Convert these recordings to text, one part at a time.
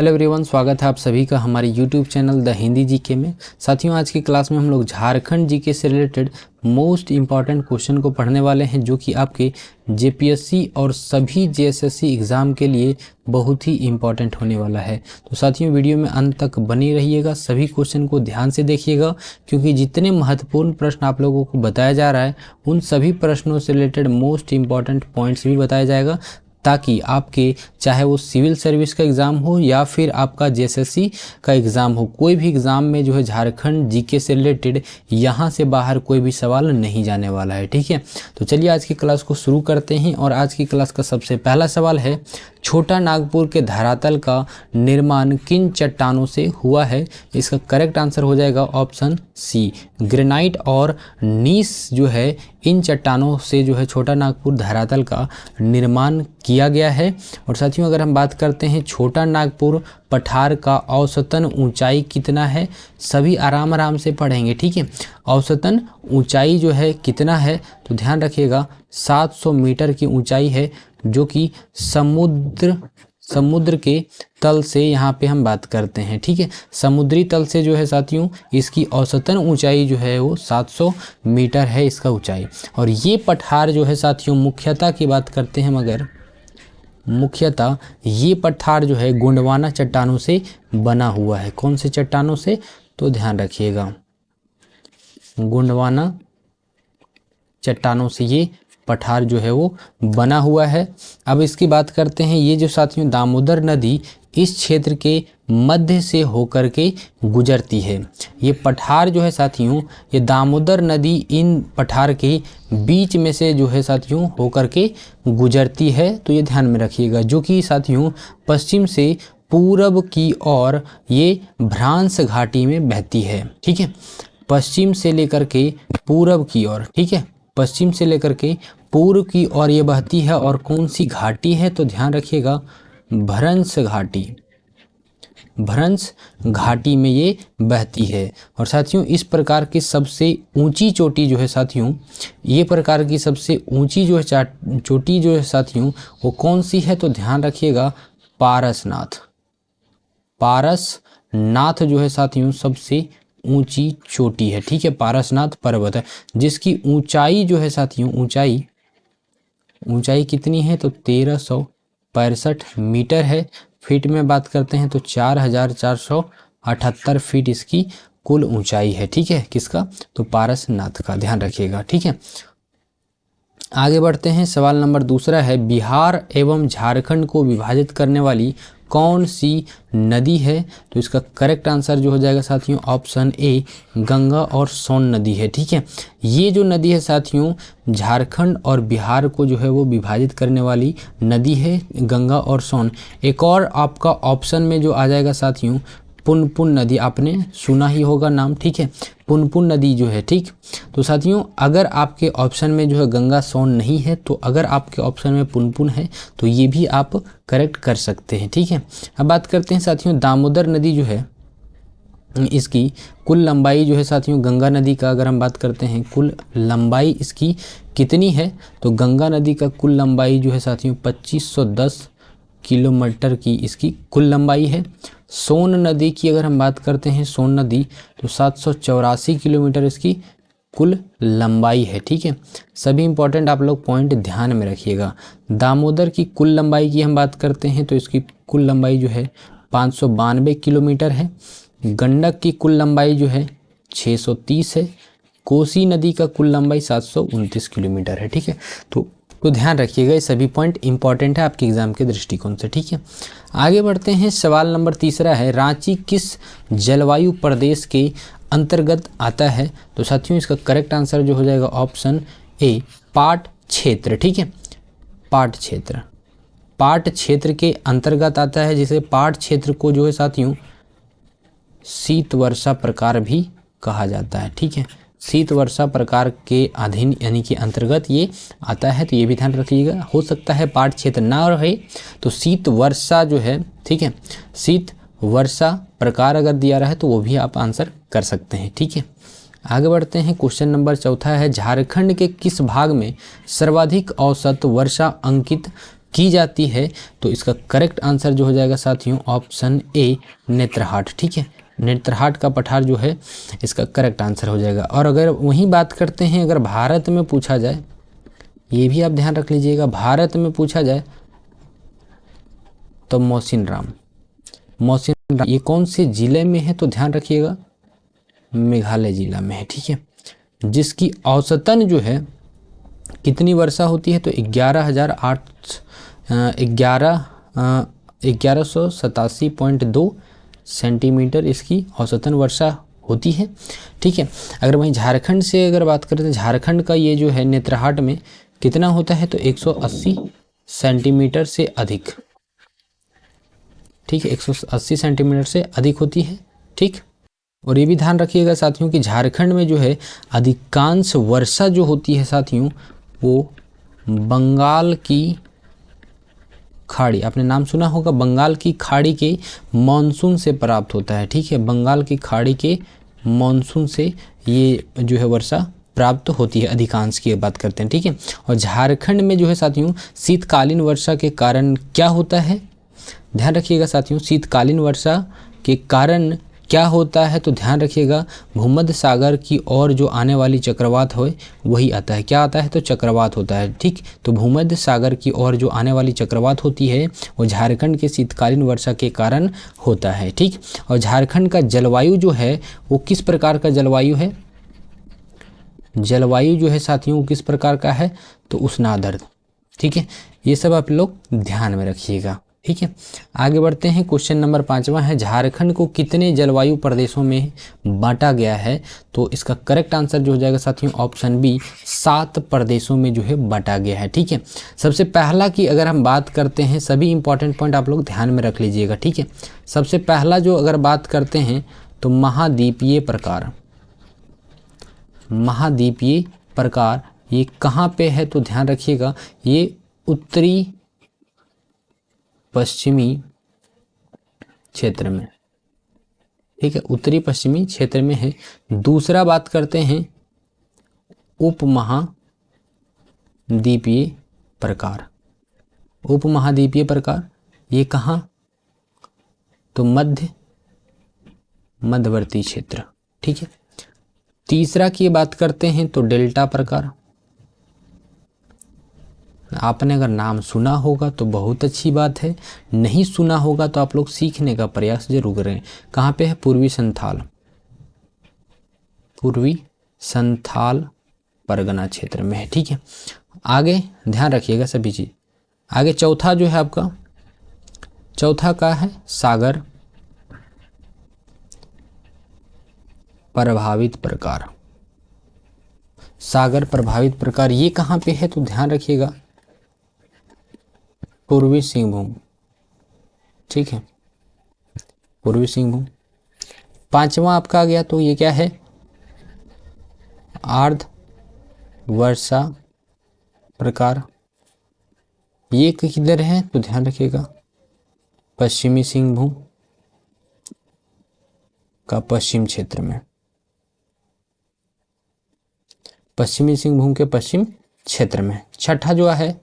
Hello everyone, स्वागत है आप सभी का हमारे YouTube channel the Hindi GK में। साथियों, आज की क्लास में हम लोग झारखंड जीके से रिलेटेड मोस्ट इम्पॉर्टेंट क्वेश्चन को पढ़ने वाले हैं, जो कि आपके जेपीएससी और सभी जेएसएससी एग्ज़ाम के लिए बहुत ही इम्पॉर्टेंट होने वाला है। तो साथियों, वीडियो में अंत तक बने रहिएगा, सभी क्वेश्चन को ध्यान से देखिएगा, क्योंकि जितने महत्वपूर्ण प्रश्न आप लोगों को बताया जा रहा है उन सभी प्रश्नों से रिलेटेड मोस्ट इम्पॉर्टेंट पॉइंट्स भी बताया जाएगा, ताकि आपके चाहे वो सिविल सर्विस का एग्ज़ाम हो या फिर आपका जेएसएससी का एग्ज़ाम हो, कोई भी एग्ज़ाम में जो है झारखंड जीके से रिलेटेड यहाँ से बाहर कोई भी सवाल नहीं जाने वाला है। ठीक है, तो चलिए आज की क्लास को शुरू करते हैं। और आज की क्लास का सबसे पहला सवाल है, छोटा नागपुर के धरातल का निर्माण किन चट्टानों से हुआ है? इसका करेक्ट आंसर हो जाएगा ऑप्शन सी, ग्रेनाइट और नीस जो है, इन चट्टानों से जो है छोटा नागपुर धरातल का निर्माण किया गया है। और साथियों, अगर हम बात करते हैं छोटा नागपुर पठार का औसतन ऊंचाई कितना है, सभी आराम आराम से पढ़ेंगे। ठीक है, औसतन ऊंचाई जो है कितना है, तो ध्यान रखिएगा 700 मीटर की ऊंचाई है, जो कि समुद्र के तल से यहाँ पे हम बात करते हैं। ठीक है, समुद्री तल से जो है साथियों इसकी औसतन ऊंचाई जो है वो 700 मीटर है इसका ऊंचाई। और ये पठार जो है साथियों, मुख्यतः की बात करते हैं हम अगर, मुख्यतः ये पठार जो है गोंडवाना चट्टानों से बना हुआ है। कौन से चट्टानों से, तो ध्यान रखिएगा, गोंडवाना चट्टानों से ये पठार जो है वो बना हुआ है। अब इसकी बात करते हैं, ये जो साथियों दामोदर नदी इस क्षेत्र के मध्य से होकर के गुजरती है। ये पठार जो है साथियों, ये दामोदर नदी इन पठार के बीच में से जो है साथियों होकर के गुजरती है। तो ये ध्यान में रखिएगा, जो कि साथियों पश्चिम से पूरब की ओर ये भ्रांस घाटी में बहती है। ठीक है, पश्चिम से लेकर के पूरब की ओर, ठीक है, पश्चिम से लेकर के पूर्व की ओर ये बहती है। और कौन सी घाटी है, तो ध्यान रखिएगा भ्रंश घाटी, भ्रंश घाटी में ये बहती है। और साथियों, इस प्रकार की सबसे ऊंची चोटी जो है साथियों, ये प्रकार की सबसे ऊंची जो है चोटी जो है साथियों, वो कौन सी है, तो ध्यान रखिएगा पारसनाथ। पारसनाथ जो है साथियों सबसे ऊंची चोटी है। ठीक है, पारसनाथ पर्वत है, जिसकी ऊंचाई जो है साथियों, ऊंचाई कितनी है, तो 1365 मीटर है। फीट में बात करते हैं तो 4478 फीट इसकी कुल ऊंचाई है। ठीक है, किसका, तो पारसनाथ का, ध्यान रखिएगा। ठीक है, आगे बढ़ते हैं। सवाल नंबर दूसरा है, बिहार एवं झारखंड को विभाजित करने वाली कौन सी नदी है? तो इसका करेक्ट आंसर जो हो जाएगा साथियों ऑप्शन ए, गंगा और सोन नदी है। ठीक है, ये जो नदी है साथियों झारखंड और बिहार को जो है वो विभाजित करने वाली नदी है, गंगा और सोन। एक और आपका ऑप्शन में जो आ जाएगा साथियों पुनपुन नदी, आपने सुना ही होगा नाम। ठीक है, पुनपुन नदी जो है। ठीक, तो साथियों अगर आपके ऑप्शन में जो है गंगा सोन नहीं है, तो अगर आपके ऑप्शन में पुनपुन है तो ये भी आप करेक्ट कर सकते हैं। ठीक है, अब बात करते हैं साथियों दामोदर नदी जो है, इसकी कुल लंबाई जो है साथियों, गंगा नदी का अगर हम बात करते हैं कुल लंबाई इसकी कितनी है, तो गंगा नदी का कुल लंबाई जो है साथियों 2510 किलोमीटर की इसकी कुल लंबाई है। सोन नदी की अगर हम बात करते हैं, सोन नदी, तो 784 किलोमीटर इसकी कुल लंबाई है। ठीक है, सभी इंपॉर्टेंट आप लोग पॉइंट ध्यान में रखिएगा। दामोदर की कुल लंबाई की हम बात करते हैं तो इसकी कुल लंबाई जो है 592 किलोमीटर है। गंडक की कुल लंबाई जो है 630 है। कोसी नदी का कुल लंबाई 729 किलोमीटर है। ठीक है, तो ध्यान रखिएगा, ये सभी पॉइंट इंपॉर्टेंट है आपके एग्जाम के दृष्टिकोण से। ठीक है, आगे बढ़ते हैं। सवाल नंबर तीसरा है, रांची किस जलवायु प्रदेश के अंतर्गत आता है? तो साथियों इसका करेक्ट आंसर जो हो जाएगा ऑप्शन ए, पाट क्षेत्र। ठीक है, पाट क्षेत्र, पाट क्षेत्र के अंतर्गत आता है, जिसे पाट क्षेत्र को जो है साथियों शीत वर्षा प्रकार भी कहा जाता है। ठीक है, शीत वर्षा प्रकार के अधीन यानी कि अंतर्गत ये आता है, तो ये भी ध्यान रखिएगा। हो सकता है पाट क्षेत्र ना रहे तो शीत वर्षा जो है, ठीक है, शीत वर्षा प्रकार अगर दिया रहा है तो वो भी आप आंसर कर सकते हैं। ठीक है, आगे बढ़ते हैं। क्वेश्चन नंबर चौथा है, झारखंड के किस भाग में सर्वाधिक औसत वर्षा अंकित की जाती है, तो इसका करेक्ट आंसर जो हो जाएगा साथियों ऑप्शन ए नेत्रहाट। ठीक है, नेत्रहाट का पठार जो है इसका करेक्ट आंसर हो जाएगा। और अगर वहीं बात करते हैं, अगर भारत में पूछा जाए, ये भी आप ध्यान रख लीजिएगा, भारत में पूछा जाए तो मौसिनराम ये कौन से जिले में है, तो ध्यान रखिएगा मेघालय जिला में है। ठीक है, जिसकी औसतन जो है कितनी वर्षा होती है, तो 11,87.2 सेंटीमीटर इसकी औसतन वर्षा होती है। ठीक है, अगर वहीं झारखंड से अगर बात करें तो झारखंड का ये जो है नेत्रहाट में कितना होता है, तो 180 सेंटीमीटर से अधिक। ठीक है, 180 सेंटीमीटर से अधिक होती है। ठीक, और ये भी ध्यान रखिएगा साथियों कि झारखंड में जो है अधिकांश वर्षा जो होती है साथियों वो बंगाल की खाड़ी, आपने नाम सुना होगा, बंगाल की खाड़ी के मानसून से प्राप्त होता है। ठीक है, बंगाल की खाड़ी के मानसून से ये जो है वर्षा प्राप्त होती है, अधिकांश की बात करते हैं। ठीक है, और झारखंड में जो है साथियों शीतकालीन वर्षा के कारण क्या होता है, ध्यान रखिएगा साथियों, शीतकालीन वर्षा के कारण क्या होता है, तो ध्यान रखिएगा भूमध्य सागर की ओर जो आने वाली चक्रवात हो वही आता है। क्या आता है, तो चक्रवात होता है। ठीक, तो भूमध्य सागर की ओर जो आने वाली चक्रवात होती है वो झारखंड के शीतकालीन वर्षा के कारण होता है। ठीक, और झारखंड का जलवायु जो है वो किस प्रकार का जलवायु है, जलवायु जो है साथियों किस प्रकार का है, तो उष्णार्द्र। ठीक है, ये सब आप लोग ध्यान में रखिएगा। ठीक है, आगे बढ़ते हैं। क्वेश्चन नंबर 5वां है, झारखंड को कितने जलवायु प्रदेशों में बांटा गया है, तो इसका करेक्ट आंसर जो हो जाएगा साथियों ऑप्शन बी 7 प्रदेशों में जो है बांटा गया है। ठीक है, सबसे पहला की अगर हम बात करते हैं, सभी इंपॉर्टेंट पॉइंट आप लोग ध्यान में रख लीजिएगा। ठीक है, सबसे पहला जो अगर बात करते हैं तो महाद्वीपीय प्रकार, महाद्वीपीय प्रकार ये कहाँ पे है, तो ध्यान रखिएगा ये उत्तरी पश्चिमी क्षेत्र में। ठीक है, उत्तरी पश्चिमी क्षेत्र में है। दूसरा बात करते हैं उपमहाद्वीपीय प्रकार, उपमहाद्वीपीय प्रकार ये कहाँ, तो मध्यवर्ती क्षेत्र। ठीक है, तीसरा की बात करते हैं तो डेल्टा प्रकार, आपने अगर नाम सुना होगा तो बहुत अच्छी बात है, नहीं सुना होगा तो आप लोग सीखने का प्रयास जरूर करें। कहाँ पे है, पूर्वी संथाल परगना क्षेत्र में है। ठीक है, आगे ध्यान रखिएगा सभी चीज। आगे चौथा जो है आपका, चौथा का है सागर प्रभावित प्रकार, सागर प्रभावित प्रकार ये कहाँ पे है, तो ध्यान रखिएगा पूर्वी सिंहभूम। ठीक है, पूर्वी सिंहभूम। पांचवा आपका आ गया तो ये क्या है, आर्द्र वर्षा प्रकार, ये किधर है, तो ध्यान रखिएगा पश्चिमी सिंहभूम का पश्चिम क्षेत्र में, पश्चिमी सिंहभूम के पश्चिम क्षेत्र में। छठा जो है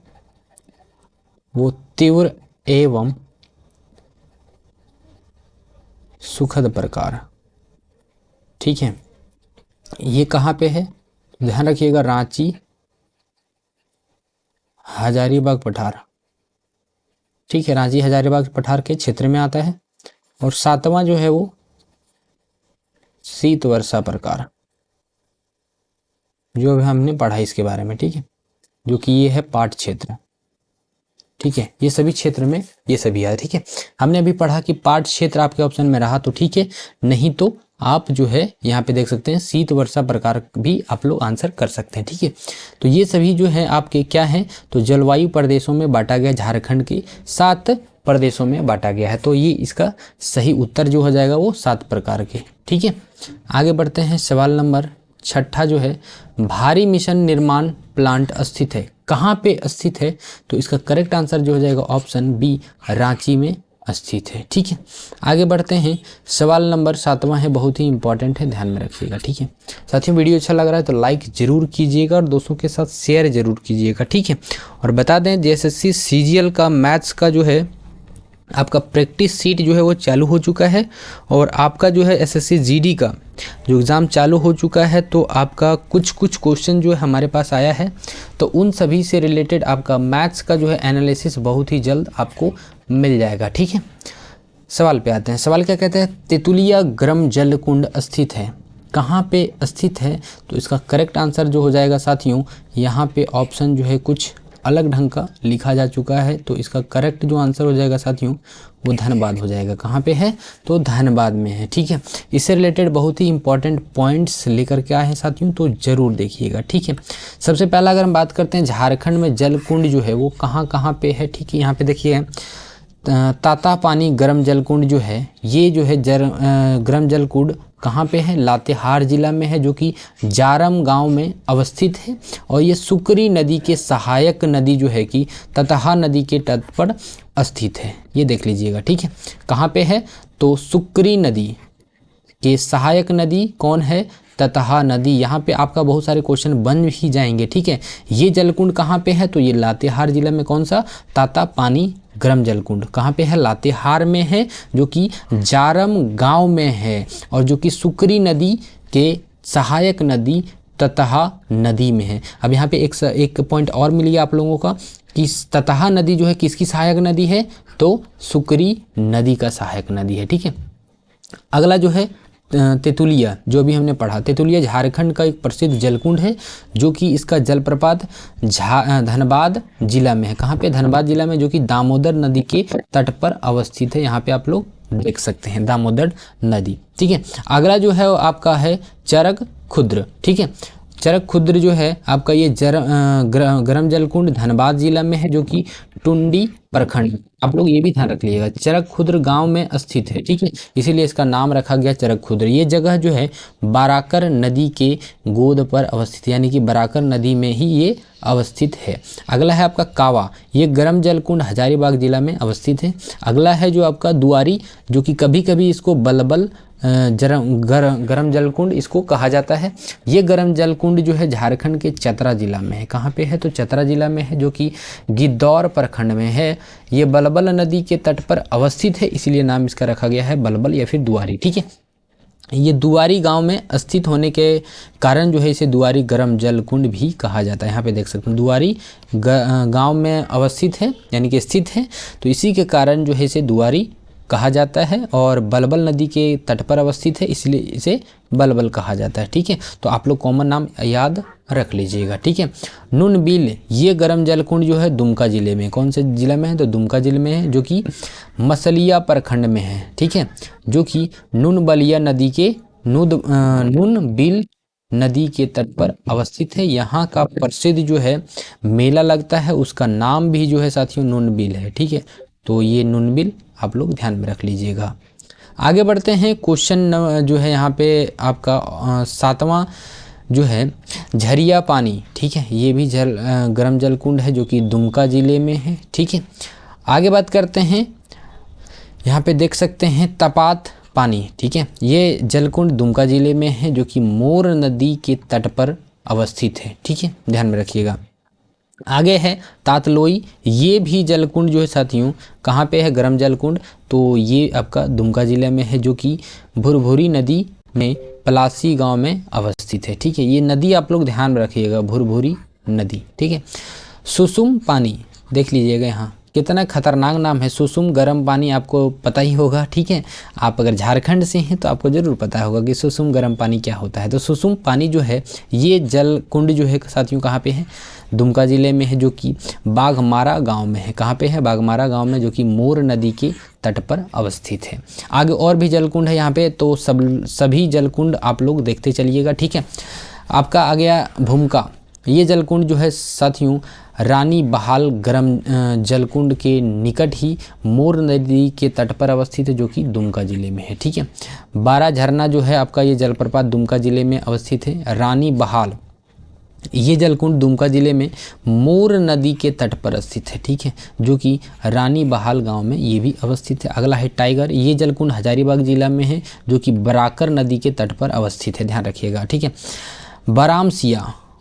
वो तीव्र एवं सुखद प्रकार। ठीक है, ये कहाँ पे है, ध्यान रखिएगा रांची हजारीबाग पठार। ठीक है, रांची हजारीबाग पठार के क्षेत्र में आता है। और सातवां जो है वो शीत वर्षा प्रकार, जो अभी हमने पढ़ा इसके बारे में। ठीक है, जो कि ये है पाट क्षेत्र। ठीक है, ये सभी क्षेत्र में ये सभी है। ठीक है, हमने अभी पढ़ा कि पाट क्षेत्र आपके ऑप्शन में रहा तो ठीक है, नहीं तो आप जो है यहाँ पे देख सकते हैं शीत वर्षा प्रकार भी आप लोग आंसर कर सकते हैं। ठीक है, तो ये सभी जो है आपके क्या हैं, तो जलवायु प्रदेशों में बांटा गया, झारखंड के 7 प्रदेशों में बांटा गया है। तो ये इसका सही उत्तर जो हो जाएगा वो 7 प्रकार के। ठीक है, आगे बढ़ते हैं। सवाल नंबर 6 जो है, भारी मिशन निर्माण प्लांट स्थित है, कहाँ पे स्थित है, तो इसका करेक्ट आंसर जो हो जाएगा ऑप्शन बी रांची में स्थित है। ठीक है, आगे बढ़ते हैं। सवाल नंबर 7वां है, बहुत ही इंपॉर्टेंट है, ध्यान में रखिएगा। ठीक है साथियों, वीडियो अच्छा लग रहा है तो लाइक जरूर कीजिएगा और दोस्तों के साथ शेयर जरूर कीजिएगा। ठीक है, और बता दें JSSC CGL का मैथ्स का जो है आपका प्रैक्टिस सीट जो है वो चालू हो चुका है, और आपका जो है SSC GD का जो एग्ज़ाम चालू हो चुका है, तो आपका कुछ क्वेश्चन जो है हमारे पास आया है, तो उन सभी से रिलेटेड आपका मैथ्स का जो है एनालिसिस बहुत ही जल्द आपको मिल जाएगा। ठीक है, सवाल पे आते हैं। सवाल क्या कहते हैं, तेतुलिया गर्म जल कुंड स्थित है, कहाँ पे स्थित है? तो इसका करेक्ट आंसर जो हो जाएगा साथियों, यहाँ पे ऑप्शन जो है कुछ अलग ढंग का लिखा जा चुका है, तो इसका करेक्ट जो आंसर हो जाएगा साथियों वो धनबाद हो जाएगा। कहाँ पे है? तो धनबाद में है। ठीक है, इससे रिलेटेड बहुत ही इंपॉर्टेंट पॉइंट्स लेकर के आए हैं साथियों, तो ज़रूर देखिएगा। ठीक है, सबसे पहला अगर हम बात करते हैं झारखंड में जल कुंड जो है वो कहाँ पे है। ठीक है, यहाँ पे देखिए ताता पानी गर्म जल कुंड जो है, ये जो है गर्म जल कुंड कहाँ पे है? लातेहार जिला में है, जो कि जारम गांव में अवस्थित है, और ये सुकरी नदी के सहायक नदी जो है कि ततहा नदी के तट पर स्थित है। ये देख लीजिएगा। ठीक है, कहाँ पे है? तो सुकरी नदी के सहायक नदी कौन है? ततहा नदी। यहाँ पे आपका बहुत सारे क्वेश्चन बन ही जाएंगे। ठीक है, ये जलकुंड कहाँ पे है? तो ये लातेहार जिला में कौन सा? ताता पानी गर्म जलकुंड कहाँ पे है? लातेहार में है, जो कि जारम गांव में है, और जो कि सुकरी नदी के सहायक नदी ततहा नदी में है। अब यहाँ पे एक पॉइंट और मिल गया आप लोगों का कि ततहा नदी जो है किसकी सहायक नदी है? तो सुकरी नदी का सहायक नदी है। ठीक है, अगला जो है तेतुलिया, जो भी हमने पढ़ा, तेतुलिया झारखंड का एक प्रसिद्ध जलकुंड है, जो कि इसका जलप्रपात धनबाद जिला में है। कहाँ पे? धनबाद जिला में, जो कि दामोदर नदी के तट पर अवस्थित है। यहाँ पे आप लोग देख सकते हैं दामोदर नदी। ठीक है, अगला जो है वो आपका है चरक खुर्द। ठीक है, चरक खुर्द जो है आपका ये गर्म जलकुंड धनबाद जिला में है, जो कि टुंडी प्रखंड, आप लोग ये भी ध्यान रख लीजिएगा, चरक खुर्द गांव में स्थित है। ठीक है, इसीलिए इसका नाम रखा गया चरक खुर्द। ये जगह जो है बराकर नदी के गोद पर अवस्थित, यानी कि बराकर नदी में ही ये अवस्थित है। अगला है आपका कावा, ये गर्म जलकुंड हजारीबाग जिला में अवस्थित है। अगला है जो आपका दुआरी, जो कि कभी कभी इसको बलबल गरम जलकुंड इसको कहा जाता है। ये गरम जलकुंड जो है झारखंड के चतरा जिला में है। कहाँ पे है? तो चतरा जिला में है, जो कि गिद्धौर प्रखंड में है। ये बलबल नदी के तट पर अवस्थित है, इसीलिए नाम इसका रखा गया है बलबल या फिर दुआरी। ठीक है, ये दुआरी गांव में स्थित होने के कारण जो है इसे दुआरी गर्म जलकुंड भी कहा जाता है। यहाँ पे देख सकते हैं दुआरी गांव में अवस्थित है, यानी कि स्थित है, तो इसी के कारण जो है इसे दुआरी कहा जाता है, और बलबल नदी के तट पर अवस्थित है, इसलिए इसे बलबल कहा जाता है। ठीक है, तो आप लोग कॉमन नाम याद रख लीजिएगा। ठीक है, नुनबिल, ये गर्म जलकुंड जो है दुमका जिले में, कौन से जिले में है? तो दुमका जिले में है, जो कि मसलिया प्रखंड में है। ठीक है, जो कि नुनबलिया नदी के नुनबिल नदी के तट पर अवस्थित है। यहाँ का प्रसिद्ध जो है मेला लगता है, उसका नाम भी जो है साथियों नुनबिल है। ठीक है, तो ये नुनबिल आप लोग ध्यान में रख लीजिएगा। आगे बढ़ते हैं। क्वेश्चन जो है यहाँ पे आपका 7वां जो है झरिया पानी। ठीक है, ये भी गर्म जलकुंड है, जो कि दुमका जिले में है। ठीक है, आगे बात करते हैं। यहाँ पे देख सकते हैं तपात पानी। ठीक है, ये जलकुंड दुमका जिले में है, जो कि मोर नदी के तट पर अवस्थित है। ठीक है, ध्यान में रखिएगा। आगे है तातलोई, ये भी जलकुंड जो है साथियों कहाँ पे है? गर्म जलकुंड, तो ये आपका दुमका जिले में है, जो कि भुरभुरी नदी में पलासी गांव में अवस्थित है। ठीक है, ये नदी आप लोग ध्यान में रखिएगा, भुरभुरी नदी। ठीक है, सुसुम पानी देख लीजिएगा, यहाँ कितना खतरनाक नाम है सुसुम गर्म पानी, आपको पता ही होगा। ठीक है, आप अगर झारखंड से हैं तो आपको ज़रूर पता होगा कि सुसुम गर्म पानी क्या होता है। तो सुसुम पानी जो है ये जल कुंड जो है साथियों कहाँ पे है? दुमका जिले में है, जो कि बाघमारा गांव में है। कहाँ पे है? बाघमारा गांव में, जो कि मोर नदी के तट पर अवस्थित है। आगे और भी जलकुंड है यहाँ पे, तो सभी जलकुंड आप लोग देखते चलिएगा। ठीक है, आपका आ गया भूमका, ये जलकुंड जो है साथियों रानी बहाल गर्म जलकुंड के निकट ही मोर नदी के तट पर अवस्थित है, जो कि दुमका जिले में है। ठीक है, 12 झरना जो है आपका ये जलप्रपात दुमका जिले में अवस्थित है। रानी बहाल ये जलकुंड दुमका जिले में मोर नदी के तट पर स्थित है, ठीक है, जो कि रानी बहाल गांव में ये भी अवस्थित है। अगला है टाइगर, ये जलकुंड हजारीबाग जिला में है, जो कि बराकर नदी के तट पर अवस्थित है, ध्यान रखिएगा, ठीक है।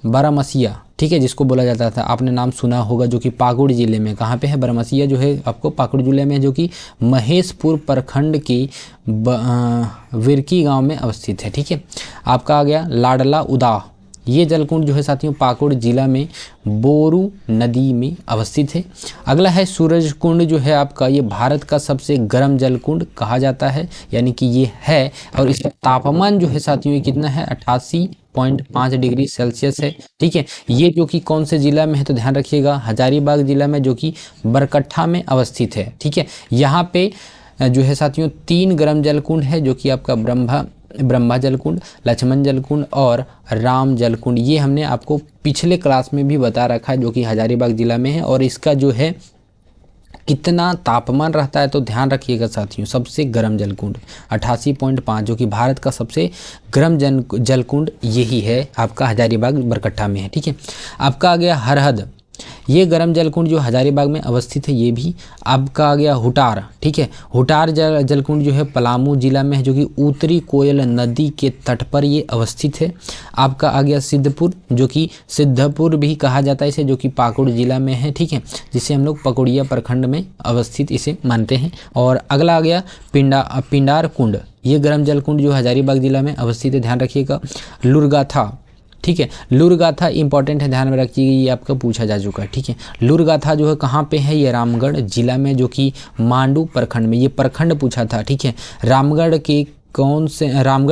बारामसिया, ठीक है, जिसको बोला जाता था, आपने नाम सुना होगा, जो कि पाकुड़ जिले में, कहाँ पे है, बारामसिया जो है आपको पाकुड़ जिले में, जो कि महेशपुर प्रखंड की विरकी गांव में अवस्थित है, ठीक है। आपका आ गया लाडला उदा, ये जलकुंड जो है साथियों पाकुड़ जिला में बोरू नदी में अवस्थित है। अगला है सूरजकुंड, जो है आपका ये भारत का सबसे गर्म जलकुंड कहा जाता है, यानी कि ये है, और इसका तापमान जो है साथियों ये कितना है, 88.5 डिग्री सेल्सियस है, ठीक है। ये जो कि कौन से जिला में है, तो ध्यान रखिएगा हजारीबाग जिला में, जो कि बरकट्ठा में अवस्थित है, ठीक है। यहाँ पे जो है साथियों 3 गर्म जलकुंड है, जो कि आपका ब्रह्मा जलकुंड, लक्ष्मण जलकुंड और राम जलकुंड। ये हमने आपको पिछले क्लास में भी बता रखा है, जो कि हजारीबाग जिला में है, और इसका जो है कितना तापमान रहता है, तो ध्यान रखिएगा साथियों, सबसे गर्म जलकुंड 88.5, जो कि भारत का सबसे गर्म जलकुंड यही है, आपका हजारीबाग बरकट्ठा में है, ठीक है। आपका आ गया हरहद, ये गर्म जलकुंड जो हजारीबाग में अवस्थित है, ये भी। आपका आ गया हुटार, ठीक है, हुटार जलकुंड जो है पलामू जिला में है, जो कि उत्तरी कोयल नदी के तट पर ये अवस्थित है। आपका आ गया सिद्धपुर, जो कि सिद्धपुर भी कहा जाता है इसे, जो कि पाकुड़ जिला में है, ठीक है, जिसे हम लोग पकुड़िया प्रखंड में अवस्थित इसे मानते हैं। और अगला आ गया पिंडार कुंड, ये गर्म जलकुंड जो हजारीबाग जिला में अवस्थित है, ध्यान रखिएगा। लुरगाथा, ठीक है, लुरगाथा इंपॉर्टेंट है, ध्यान में रखिएगा, ये आपका पूछा जा चुका है, ठीक है। लुरगाथा जो है कहाँ पे है, ये रामगढ़ जिला में, जो कि मांडू प्रखंड में, ये प्रखंड पूछा था, ठीक है। रामगढ़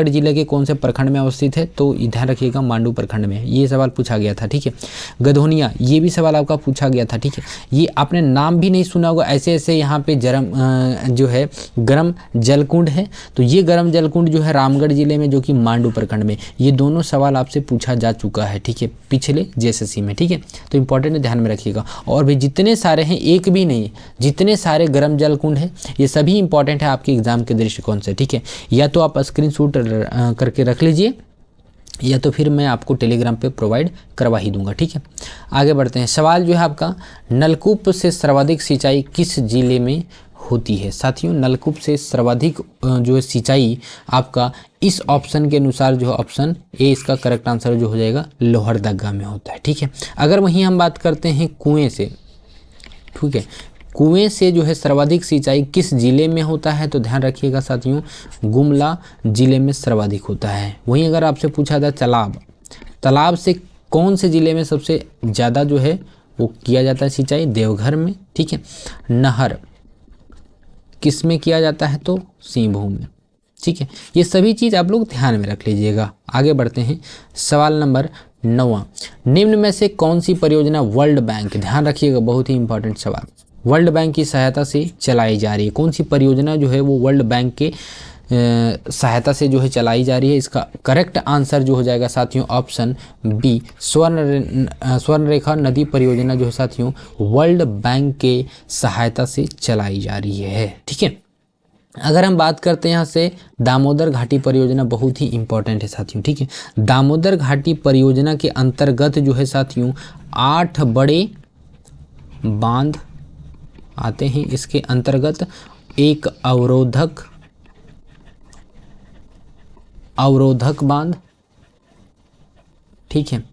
जिले के कौन से प्रखंड में अवस्थित है, तो ध्यान रखिएगा मांडू प्रखंड में, ये सवाल पूछा गया था, ठीक है। गधोनिया, ये भी सवाल आपका पूछा गया था, ठीक है। ये आपने नाम भी नहीं सुना होगा, ऐसे ऐसे यहाँ पे जो है गर्म जलकुंड है, तो ये गर्म जलकुंड जो है रामगढ़ जिले में, जो कि मांडू प्रखंड में, ये दोनों सवाल आपसे पूछा जा चुका है, ठीक है, पिछले जेएसएससी में, ठीक है। तो इंपॉर्टेंट है, ध्यान में रखिएगा। और भी जितने सारे हैं, एक भी नहीं, जितने सारे गर्म जलकुंड है, ये सभी इंपॉर्टेंट है आपके एग्जाम के दृष्टिकोण से, ठीक है। या तो आप स्क्रीनशॉट करके रख लीजिए, या तो फिर मैं आपको टेलीग्राम पे प्रोवाइड करवा ही दूंगा, ठीक है। आगे बढ़ते हैं। सवाल जो है आपका, नलकूप से सर्वाधिक सिंचाई किस जिले में होती है। साथियों नलकूप से सर्वाधिक जो है सिंचाई आपका इस ऑप्शन के अनुसार जो है ऑप्शन ए इसका करेक्ट आंसर जो हो जाएगा लोहरदगा में होता है, ठीक है। अगर वहीं हम बात करते हैं कुएं से, ठीक है, कुएं से जो है सर्वाधिक सिंचाई किस जिले में होता है, तो ध्यान रखिएगा साथियों गुमला जिले में सर्वाधिक होता है। वहीं अगर आपसे पूछा था तालाब से कौन से जिले में सबसे ज़्यादा जो है वो किया जाता है सिंचाई, देवघर में, ठीक है। नहर किस में किया जाता है, तो सिंहभूम में, ठीक है। ये सभी चीज़ आप लोग ध्यान में रख लीजिएगा। आगे बढ़ते हैं। सवाल नंबर 9, निम्न में से कौन सी परियोजना वर्ल्ड बैंक, ध्यान रखिएगा बहुत ही इंपॉर्टेंट सवाल, वर्ल्ड बैंक की सहायता से चलाई जा रही है। कौन सी परियोजना जो है वो वर्ल्ड बैंक के सहायता से जो है चलाई जा रही है। इसका करेक्ट आंसर जो हो जाएगा साथियों ऑप्शन बी, स्वर्ण रेखा नदी परियोजना जो है साथियों वर्ल्ड बैंक के सहायता से चलाई जा रही है, ठीक है। अगर हम बात करते हैं यहाँ से दामोदर घाटी परियोजना, बहुत ही इंपॉर्टेंट है साथियों, ठीक है। दामोदर घाटी परियोजना के अंतर्गत जो है साथियों 8 बड़े बांध आते हैं। इसके अंतर्गत एक अवरोधक बांध, ठीक है।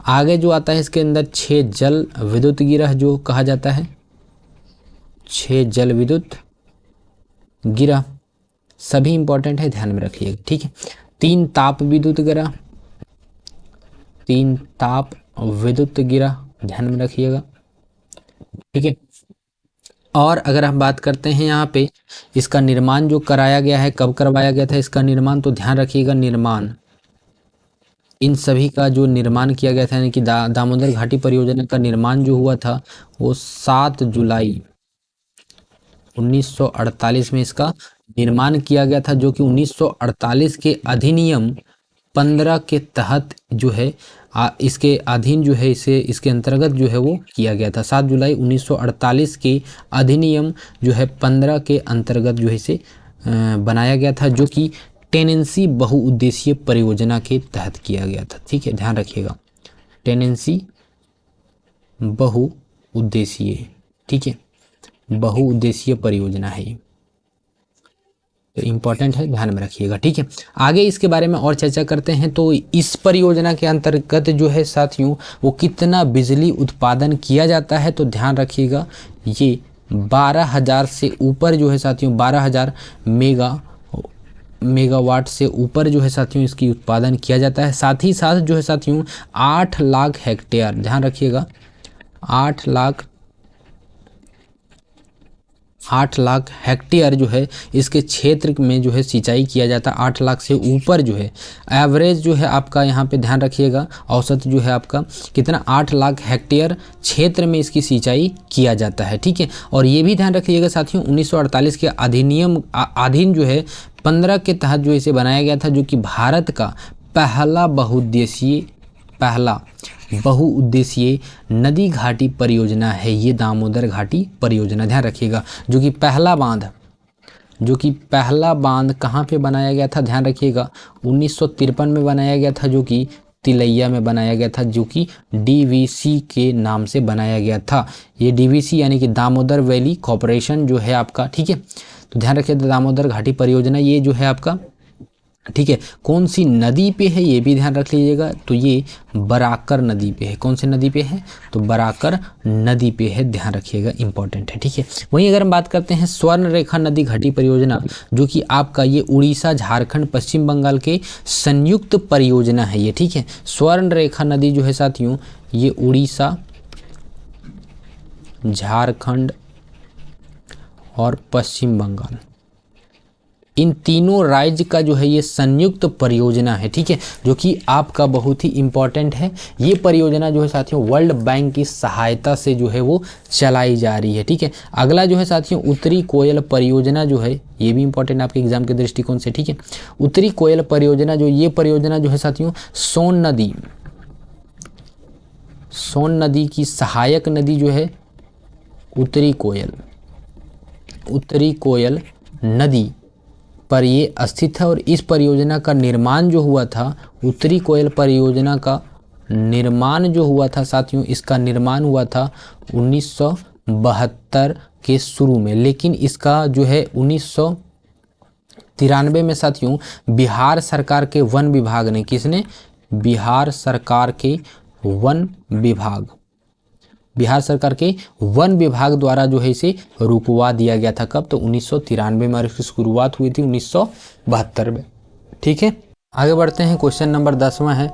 आगे जो आता है इसके अंदर 6 जल विद्युत गिरह जो कहा जाता है, 6 जल विद्युत गिरह सभी इंपॉर्टेंट है, ध्यान में रखिएगा, ठीक है। 3 ताप विद्युत गिरह, 3 ताप विद्युत गिरह ध्यान में रखिएगा, ठीक है। और अगर हम बात करते हैं यहाँ पे इसका निर्माण जो कराया गया है, कब करवाया गया था इसका निर्माण, तो ध्यान रखिएगा निर्माण इन सभी का जो निर्माण किया गया था, यानी कि दामोदर घाटी परियोजना का निर्माण जो हुआ था वो 7 जुलाई 1948 में इसका निर्माण किया गया था, जो कि 1948 के अधिनियम 15 के तहत जो है इसके अधीन जो है इसके अंतर्गत जो है वो किया गया था। 7 जुलाई 1948 के अधिनियम जो है 15 के अंतर्गत जो है इसे बनाया गया था, जो कि टेनेंसी बहुउद्देशीय परियोजना के तहत किया गया था, ठीक है, ध्यान रखिएगा। टेनेंसी बहुउद्देशीय, ठीक है, बहुउद्देशीय परियोजना है ये, तो इम्पोर्टेंट है, ध्यान में रखिएगा, ठीक है। आगे इसके बारे में और चर्चा करते हैं। तो इस परियोजना के अंतर्गत जो है साथियों वो कितना बिजली उत्पादन किया जाता है, तो ध्यान रखिएगा ये 12,000 से ऊपर जो है साथियों 12,000 मेगावाट से ऊपर जो है साथियों इसकी उत्पादन किया जाता है। साथ ही साथ जो है साथियों 8 लाख हेक्टेयर, ध्यान रखिएगा 8 लाख हेक्टेयर जो है इसके क्षेत्र में जो है सिंचाई किया जाता है। 8 लाख से ऊपर जो है एवरेज जो है आपका यहाँ पे ध्यान रखिएगा, औसत जो है आपका कितना 8 लाख हेक्टेयर क्षेत्र में इसकी सिंचाई किया जाता है, ठीक है। और ये भी ध्यान रखिएगा साथियों 1948 के अधिनियम अधीन जो है 15 के तहत जो इसे बनाया गया था, जो कि भारत का पहला बहुउद्देशीय नदी घाटी परियोजना है ये दामोदर घाटी परियोजना, ध्यान रखिएगा। जो कि पहला बांध कहाँ पे बनाया गया था, ध्यान रखिएगा 1953 में बनाया गया था, जो कि तिलैया में बनाया गया था, जो कि डीवीसी के नाम से बनाया गया था। ये डीवीसी यानी कि दामोदर वैली कॉर्पोरेशन जो है आपका, ठीक है। तो ध्यान रखिए दामोदर घाटी परियोजना ये जो है आपका, ठीक है, कौन सी नदी पे है ये भी ध्यान रख लीजिएगा। तो ये बराकर नदी पे है। कौन सी नदी पे है, तो बराकर नदी पे है, ध्यान रखिएगा, इंपॉर्टेंट है, ठीक है। वहीं अगर हम बात करते हैं स्वर्ण रेखा नदी घाटी परियोजना, जो कि आपका ये उड़ीसा, झारखंड, पश्चिम बंगाल के संयुक्त परियोजना है ये, ठीक है। स्वर्ण रेखा नदी जो है साथियों ये उड़ीसा, झारखंड और पश्चिम बंगाल इन तीनों राज्य का जो है ये संयुक्त परियोजना है, ठीक है, जो कि आपका बहुत ही इम्पोर्टेंट है। ये परियोजना जो है साथियों वर्ल्ड बैंक की सहायता से जो है वो चलाई जा रही है, ठीक है। अगला जो है साथियों उत्तरी कोयल परियोजना जो है ये भी इम्पोर्टेंट आपके एग्जाम के दृष्टिकोण से, ठीक है। उत्तरी कोयल परियोजना ये परियोजना जो है साथियों सोन नदी की सहायक नदी जो है उत्तरी कोयल नदी पर ये स्थित है। और इस परियोजना का निर्माण जो हुआ था, उत्तरी कोयल परियोजना का निर्माण जो हुआ था साथियों, इसका निर्माण हुआ था 1972 के शुरू में, लेकिन इसका जो है 1993 में साथियों बिहार सरकार के वन विभाग ने, किसने, बिहार सरकार के वन विभाग द्वारा जो है इसे रुकवा दिया गया था। कब, तो 1993 में, और इसकी शुरुआत हुई थी 1972 में, ठीक है। आगे बढ़ते हैं, क्वेश्चन नंबर 10वां है।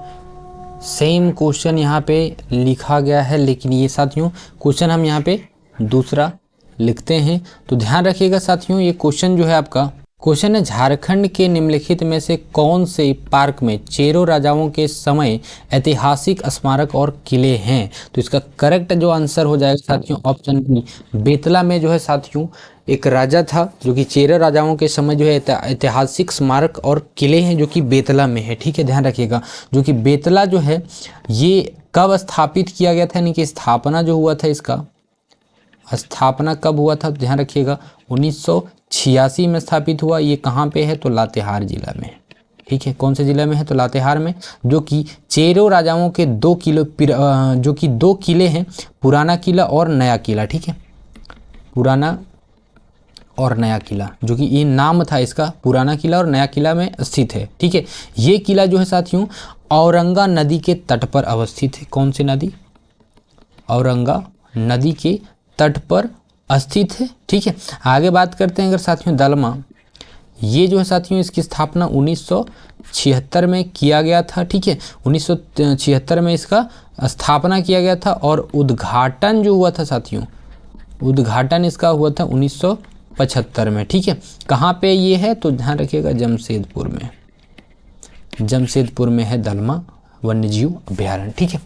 सेम क्वेश्चन यहाँ पे लिखा गया है, लेकिन ये साथियों क्वेश्चन हम यहाँ पे दूसरा लिखते हैं। तो ध्यान रखिएगा साथियों ये क्वेश्चन जो है आपका, क्वेश्चन है झारखंड के निम्नलिखित में से कौन से पार्क में चेरो राजाओं के समय ऐतिहासिक स्मारक और किले हैं। तो इसका करेक्ट जो आंसर हो जाएगा साथियों ऑप्शन बी, बेतला में जो है साथियों एक राजा था जो कि चेरो राजाओं के समय जो है ऐतिहासिक स्मारक और किले हैं जो कि बेतला में है, ठीक है, ध्यान रखिएगा। जो कि बेतला जो है ये कब स्थापित किया गया था, यानी कि स्थापना जो हुआ था, इसका स्थापना कब हुआ था, ध्यान रखिएगा 1986 में स्थापित हुआ। ये कहाँ पे है, तो लातेहार जिला में, ठीक है। कौन से जिले में है, तो लातेहार में। जो कि चेरो राजाओं के दो किले हैं, पुराना किला और नया किला, ठीक है, पुराना और नया किला, जो कि ये नाम था इसका, पुराना किला और नया किला में स्थित है, ठीक है। ये किला जो है साथियों औरंगा नदी के तट पर अवस्थित है। कौन सी नदी, औरंगा नदी के तट पर स्थित है, ठीक है। आगे बात करते हैं अगर साथियों दलमा, ये जो है साथियों इसकी स्थापना 1976 में किया गया था, ठीक है। 1976 में इसका स्थापना किया गया था और उद्घाटन जो हुआ था साथियों, उद्घाटन इसका हुआ था 1975 में, ठीक है। कहाँ पे ये है, तो ध्यान रखिएगा जमशेदपुर में है दलमा वन्यजीव अभ्यारण्य, ठीक है।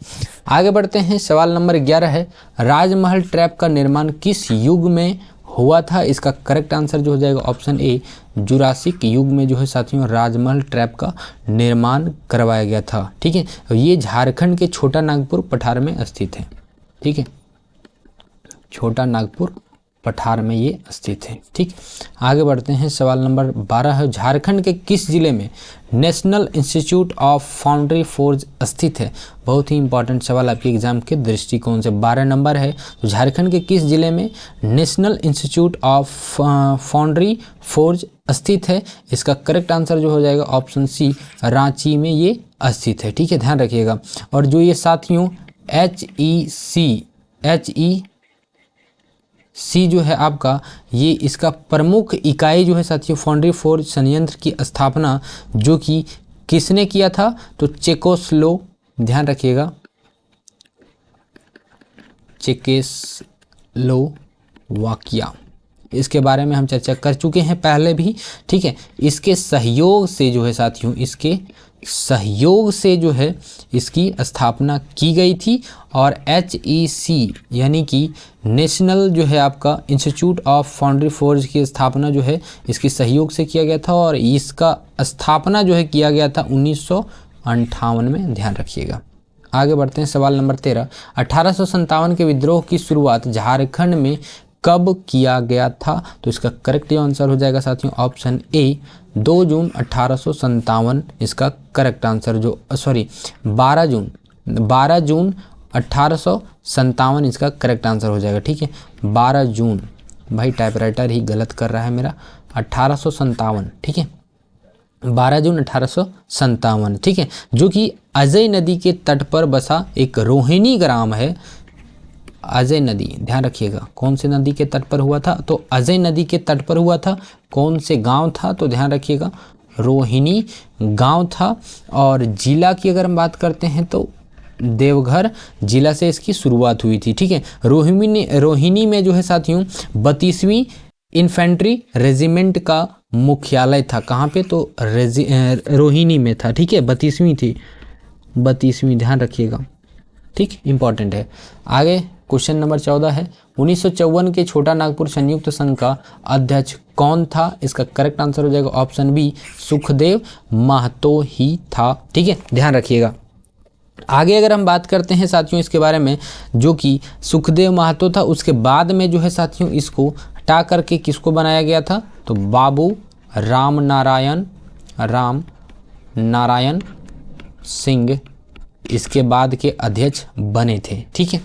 आगे बढ़ते हैं, सवाल नंबर 11 है राजमहल ट्रैप का निर्माण किस युग में हुआ था। इसका करेक्ट आंसर जो हो जाएगा ऑप्शन ए, जुरासिक युग में जो है साथियों राजमहल ट्रैप का निर्माण करवाया गया था, ठीक है। ये झारखंड के छोटा नागपुर पठार में स्थित है, ठीक है, छोटा नागपुर पठार में ये स्थित है। ठीक, आगे बढ़ते हैं। सवाल नंबर 12 है, झारखंड के किस जिले में national institute of foundry forge स्थित है? बहुत ही इंपॉर्टेंट सवाल आपके एग्जाम के दृष्टिकोण से। 12 नंबर है, तो झारखंड के किस जिले में national institute of foundry forge स्थित है? इसका करेक्ट आंसर जो हो जाएगा ऑप्शन सी, रांची में ये स्थित है। ठीक है, ध्यान रखिएगा। और जो ये साथियों HEC जो है आपका, ये इसका प्रमुख इकाई जो है साथियों, फाउंड्री फोर्ज संयंत्र की स्थापना जो कि किसने किया था? तो ध्यान रखिएगा, चेकोस्लोवाकिया। इसके बारे में हम चर्चा कर चुके हैं पहले भी। ठीक है, इसके सहयोग से जो है साथियों, इसके सहयोग से जो है इसकी स्थापना की गई थी। और HEC यानी कि नेशनल जो है आपका इंस्टीट्यूट ऑफ फाउंड्री फोर्ज की स्थापना जो है इसके सहयोग से किया गया था, और इसका स्थापना जो है किया गया था 1958 में। ध्यान रखिएगा। आगे बढ़ते हैं। सवाल नंबर 13, 1857 के विद्रोह की शुरुआत झारखंड में कब किया गया था? तो इसका करेक्ट आंसर हो जाएगा साथियों ऑप्शन ए, 2 जून 1857 इसका करेक्ट आंसर। 12 जून 1857 इसका करेक्ट आंसर हो जाएगा। ठीक है, 12 जून, भाई टाइपराइटर ही गलत कर रहा है मेरा, 1857। ठीक है, 12 जून 1857। ठीक है, जो कि अजय नदी के तट पर बसा एक रोहिणी ग्राम है। अजय नदी, ध्यान रखिएगा, कौन से नदी के तट पर हुआ था? तो अजय नदी के तट पर हुआ था। कौन से गांव था? तो ध्यान रखिएगा, रोहिणी गांव था। और जिला की अगर हम बात करते हैं तो देवघर जिला से इसकी शुरुआत हुई थी। ठीक है, रोहिणी में जो है साथियों 32वीं इन्फेंट्री रेजिमेंट का मुख्यालय था। कहाँ पे? तो रोहिणी में था। ठीक है, 32वीं थी, 32वीं, ध्यान रखिएगा। ठीक, इंपॉर्टेंट है। आगे क्वेश्चन नंबर 14 है, 1954 के छोटा नागपुर संयुक्त संघ का अध्यक्ष कौन था? इसका करेक्ट आंसर हो जाएगा ऑप्शन बी, सुखदेव महतो ही था। ठीक है, ध्यान रखिएगा। आगे अगर हम बात करते हैं साथियों इसके बारे में, जो कि सुखदेव महतो था, उसके बाद में जो है साथियों इसको हटा करके किसको बनाया गया था? तो बाबू राम नारायण सिंह इसके बाद के अध्यक्ष बने थे। ठीक है,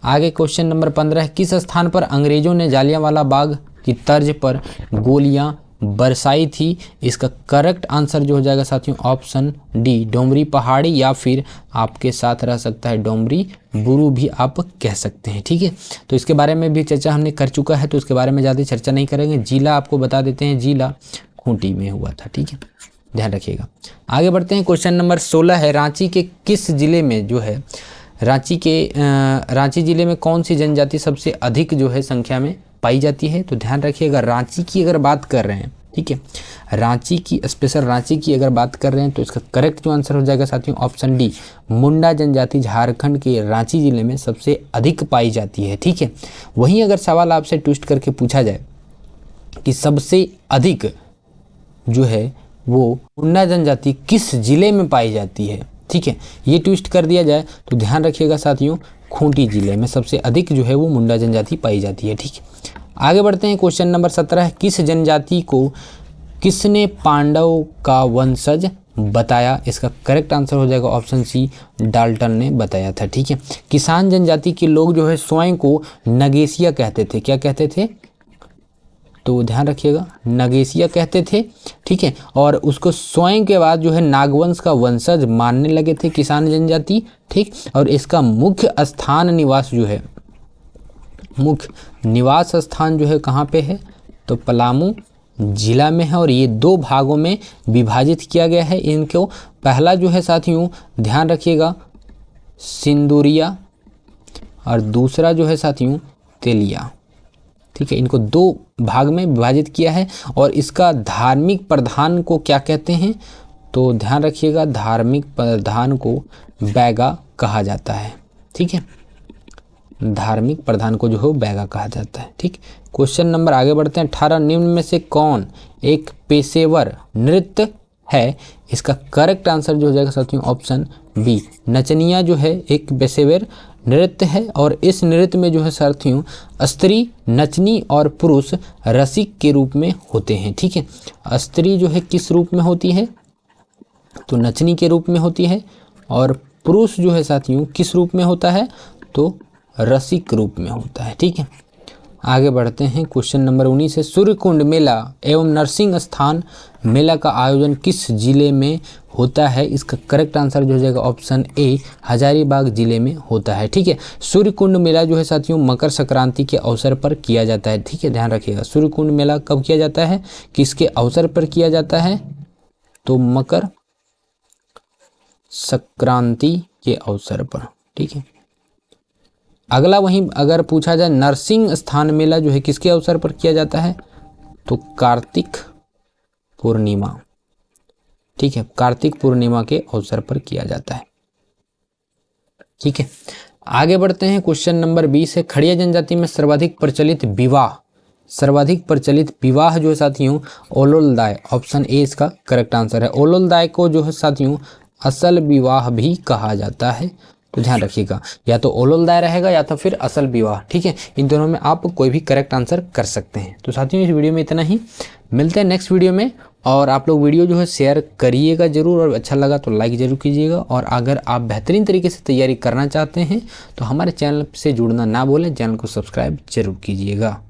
आगे क्वेश्चन नंबर 15 है, किस स्थान पर अंग्रेजों ने जालियांवाला बाग की तर्ज पर गोलियां बरसाई थी? इसका करेक्ट आंसर जो हो जाएगा साथियों ऑप्शन डी, डोमरी पहाड़ी, या फिर आपके साथ रह सकता है डोमरी बुरू भी आप कह सकते हैं। ठीक है, तो इसके बारे में भी चर्चा हमने कर चुका है, तो इसके बारे में ज़्यादा चर्चा नहीं करेंगे। जिला आपको बता देते हैं, जिला खूंटी में हुआ था। ठीक है, ध्यान रखिएगा। आगे बढ़ते हैं। क्वेश्चन नंबर 16 है, रांची के किस जिले में जो है रांची जिले में कौन सी जनजाति सबसे अधिक जो है संख्या में पाई जाती है? तो ध्यान रखिएगा, रांची की अगर बात कर रहे हैं, ठीक है, रांची की, स्पेशल रांची की अगर बात कर रहे हैं, तो इसका करेक्ट जो आंसर हो जाएगा साथियों ऑप्शन डी, मुंडा जनजाति झारखंड के रांची जिले में सबसे अधिक पाई जाती है। ठीक है, वहीं अगर सवाल आपसे ट्विस्ट करके पूछा जाए कि सबसे अधिक जो है वो मुंडा जनजाति किस जिले में पाई जाती है, ठीक है, ये ट्विस्ट कर दिया जाए तो ध्यान रखिएगा साथियों, खूंटी जिले में सबसे अधिक जो है वो मुंडा जनजाति पाई जाती है। ठीक है, आगे बढ़ते हैं। क्वेश्चन नंबर 17 है, किस जनजाति को किसने पांडव का वंशज बताया? इसका करेक्ट आंसर हो जाएगा ऑप्शन सी, डाल्टन ने बताया था। ठीक है, किसान जनजाति के लोग जो है स्वयं को नगेशिया कहते थे। क्या कहते थे? तो ध्यान रखिएगा, नगेशिया कहते थे। ठीक है, और उसको स्वयं के बाद जो है नागवंश का वंशज मानने लगे थे किसान जनजाति। ठीक, और इसका मुख्य स्थान निवास जो है, मुख्य निवास स्थान जो है कहाँ पे है? तो पलामू जिला में है। और ये 2 भागों में विभाजित किया गया है इनको। पहला जो है साथियों ध्यान रखिएगा सिंदूरिया, और दूसरा जो है साथियों तेलिया। ठीक है, इनको 2 भाग में विभाजित किया है। और इसका धार्मिक प्रधान को क्या कहते हैं? तो ध्यान रखिएगा, धार्मिक प्रधान को बैगा कहा जाता है। ठीक है, धार्मिक प्रधान को जो है बैगा कहा जाता है। ठीक, क्वेश्चन नंबर आगे बढ़ते हैं। 18 निम्न में से कौन एक पेशेवर नृत्य है, इसका करेक्ट आंसर जो हो जाएगा साथियों ऑप्शन बी। नचनिया जो है एक पेशेवर नृत्य है और इस नृत्य में जो है साथियों स्त्री नचनी और पुरुष रसिक के रूप में होते हैं। ठीक है, स्त्री जो है किस रूप में होती है, तो नचनी के रूप में होती है, और पुरुष जो है साथियों किस रूप में होता है, तो रसिक रूप में होता है। ठीक है, आगे बढ़ते हैं। क्वेश्चन नंबर 19 है, सूर्यकुंड मेला एवं नरसिंह स्थान मेला का आयोजन किस जिले में होता है? इसका करेक्ट आंसर जो हो जाएगा ऑप्शन ए, हजारीबाग जिले में होता है। ठीक है, सूर्यकुंड मेला जो है साथियों मकर संक्रांति के अवसर पर किया जाता है। ठीक है, ध्यान रखिएगा, सूर्यकुंड मेला कब किया जाता है, किसके अवसर पर किया जाता है, तो मकर संक्रांति के अवसर पर। ठीक है, अगला वहीं अगर पूछा जाए नरसिंह स्थान मेला जो है किसके अवसर पर किया जाता है, तो कार्तिक पूर्णिमा। ठीक है, कार्तिक पूर्णिमा के अवसर पर किया जाता है। ठीक है, आगे बढ़ते हैं। क्वेश्चन नंबर 20 है, खड़िया जनजाति में सर्वाधिक प्रचलित विवाह जो है साथियों ओलोलदाय। ऑप्शन ए इसका करेक्ट आंसर है। ओलोलदाय को जो है साथियों असल विवाह भी कहा जाता है, तो ध्यान रखिएगा, या तो ओलोलदाय रहेगा या तो फिर असल विवाह। ठीक है, इन दोनों में आप कोई भी करेक्ट आंसर कर सकते हैं। तो साथियों इस वीडियो में इतना ही, मिलते हैं नेक्स्ट वीडियो में। और आप लोग वीडियो जो है शेयर करिएगा जरूर, और अच्छा लगा तो लाइक जरूर कीजिएगा। और अगर आप बेहतरीन तरीके से तैयारी करना चाहते हैं तो हमारे चैनल से जुड़ना ना भूलें, चैनल को सब्सक्राइब जरूर कीजिएगा।